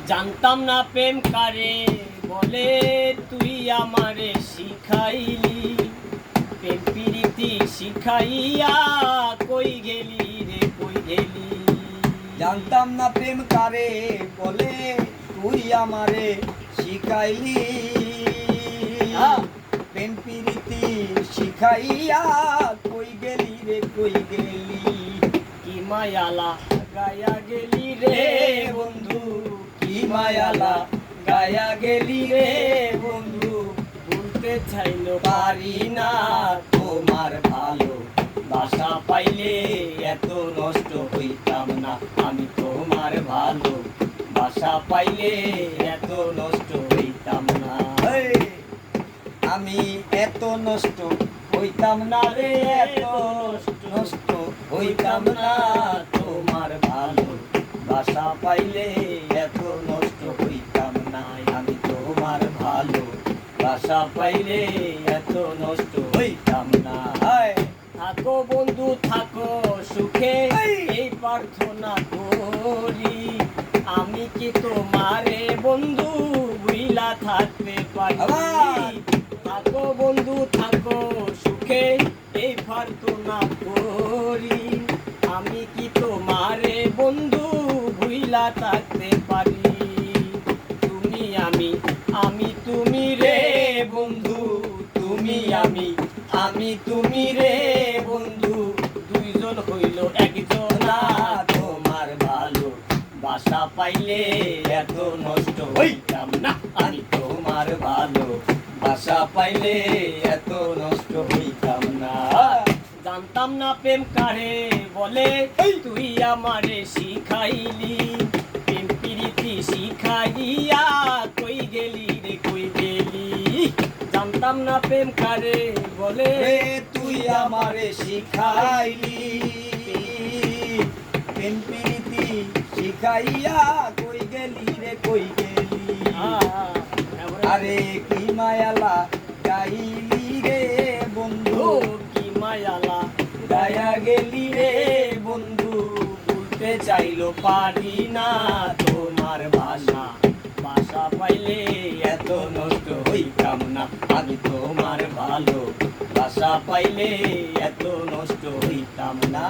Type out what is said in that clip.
জানতাম না প্রেম কারে বলে, তুই আমারে শিখাইলি। প্রেম প্রীতি শিখাইয়া কই গেলি রে, কই গেলি। জানতাম না প্রেম কারে বলে, তুই আমারে শিখাইলি। প্রেম প্রীতি শিখাইয়া কই গেলি রে, কই গেলি। কি মায়ালা গায়া গেলি রে বন্ধু, কি মায়ালা গায়া গেলি রে বন্ধু। ভুলতে চাইলো পারি না তোমার ভালো বাসা পাইলে, এত নষ্ট হইতাম না আমি তোমার ভালো বাসা পাইলে, এত নষ্ট হইতাম না। আমি এত নষ্ট হইতাম না রে, এত নষ্ট হইতাম না তোমার ভালো বাসা পাইলে, এত নষ্ট হইতাম না আমি তোমার ভালো বাসা পাইলে, এত নষ্ট হইতাম না। থাকো বন্ধু থাকো সুখে, এই প্রার্থনা করি। আমি কি তোমারে বন্ধু ভুইলা থাকতে পারি? থাকো বন্ধু থাকো সুখে, এই প্রার্থনা করি। আমি কি তোমারে বন্ধু ভুইলা থাকতে পারি? তুমি আমি, আমি তুমি রে বন্ধু, তুমি আমি, আমি তুমি রে বন্ধু। দুইজন হইল একজন না, তোমার ভালো বাসা পাইলে, এত নষ্ট হইতাম না আমি তোমার ভালো বাসা পাইলে, এত নষ্ট হইতাম না। জানতাম না প্রেম কারে বলে, তুই আমারে শিখাইলি। প্রেম প্রীতি শিখাইয়া কই গেলি রে, কই গেলি। জানতাম না প্রেম কারে বলে, তুই আমারে শিখাইলি। প্রেম প্রীতি শিখাইয়া কই গেলি রে, কই গেলি। আরে কি মায়ালা গাইলি রে বন্ধু, কি মায়ালা গায়া গেলি রে বন্ধু। ভুলতে চাইলো পারি না তোমার ভাষা, ভাষা পাইলে এত নষ্ট হইতাম না আমি তোমার ভালো বাসা পাইলে, এত নষ্ট হইতাম না।